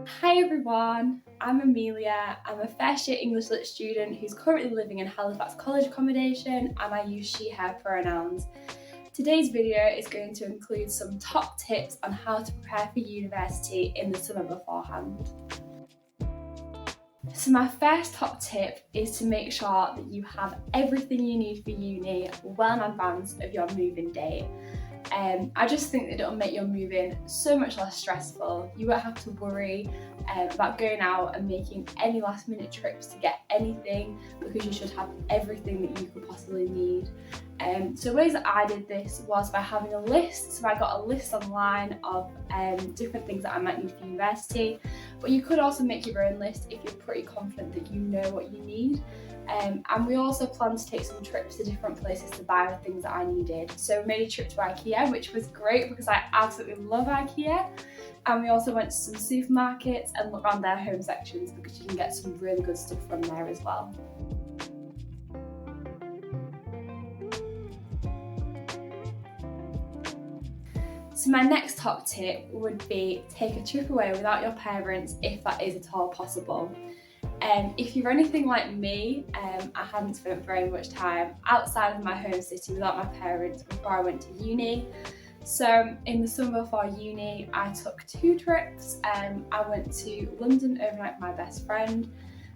Hi everyone, I'm Amelia. I'm a first year English Lit student who's currently living in Halifax college accommodation, and I use she, her pronouns. Today's video is going to include some top tips on how to prepare for university in the summer beforehand. So my first top tip is to make sure that you have everything you need for uni well in advance of your move-in date. I just think that it'll make your move-in so much less stressful. You won't have to worry about going out and making any last minute trips to get anything, because you should have everything that you could possibly need. So ways that I did this was by having a list. So I got a list online of different things that I might need for university, but you could also make your own list if you're pretty confident that you know what you need. And we also planned to take some trips to different places to buy the things that I needed. So we made a trip to IKEA, which was great because I absolutely love IKEA. And we also went to some supermarkets and looked around their home sections because you can get some really good stuff from there as well. So my next top tip would be take a trip away without your parents if that is at all possible. If you're anything like me, I hadn't spent very much time outside of my home city without my parents before I went to uni. So in the summer before uni, I took 2 trips. I went to London overnight with my best friend,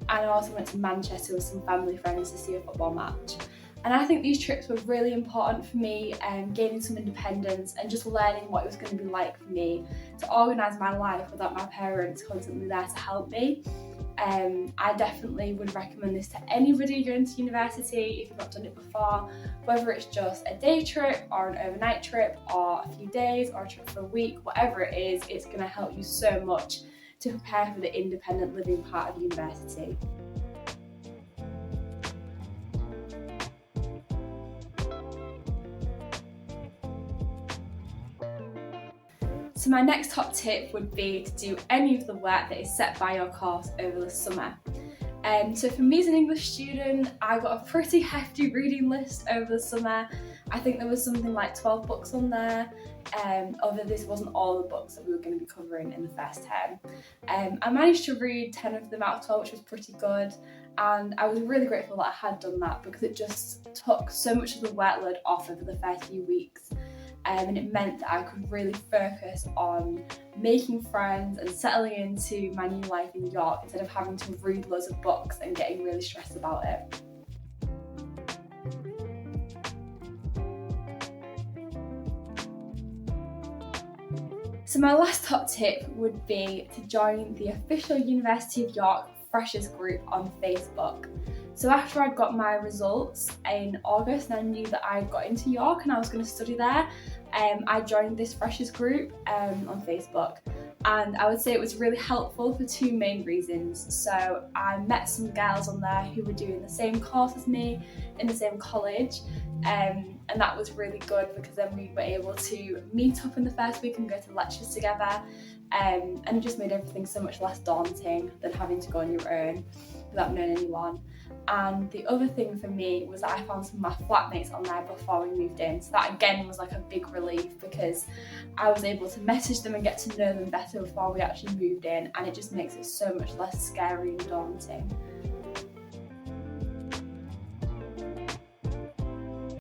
and I also went to Manchester with some family friends to see a football match. And I think these trips were really important for me, gaining some independence and just learning what it was going to be like for me to organise my life without my parents constantly there to help me. I definitely would recommend this to anybody going to university if you've not done it before, whether it's just a day trip or an overnight trip or a few days or a trip for a week, whatever it is, it's going to help you so much to prepare for the independent living part of university. So my next top tip would be to do any of the work that is set by your course over the summer. So for me as an English student, I got a pretty hefty reading list over the summer. I think there was something like 12 books on there, although this wasn't all the books that we were going to be covering in the first term. I managed to read 10 of them out of 12, which was pretty good, and I was really grateful that I had done that because it just took so much of the workload off over the first few weeks. And it meant that I could really focus on making friends and settling into my new life in York instead of having to read loads of books and getting really stressed about it. So my last top tip would be to join the official University of York Freshers group on Facebook. So after I'd got my results in August and I knew that I'd got into York and I was going to study there, I joined this Freshers group on Facebook, and I would say it was really helpful for 2 main reasons. So I met some girls on there who were doing the same course as me in the same college, and that was really good because then we were able to meet up in the first week and go to lectures together, and it just made everything so much less daunting than having to go on your own without knowing anyone. And the other thing for me was that I found some of my flatmates on there before we moved in, so that again was like a big relief because I was able to message them and get to know them better before we actually moved in, and it just makes it so much less scary and daunting.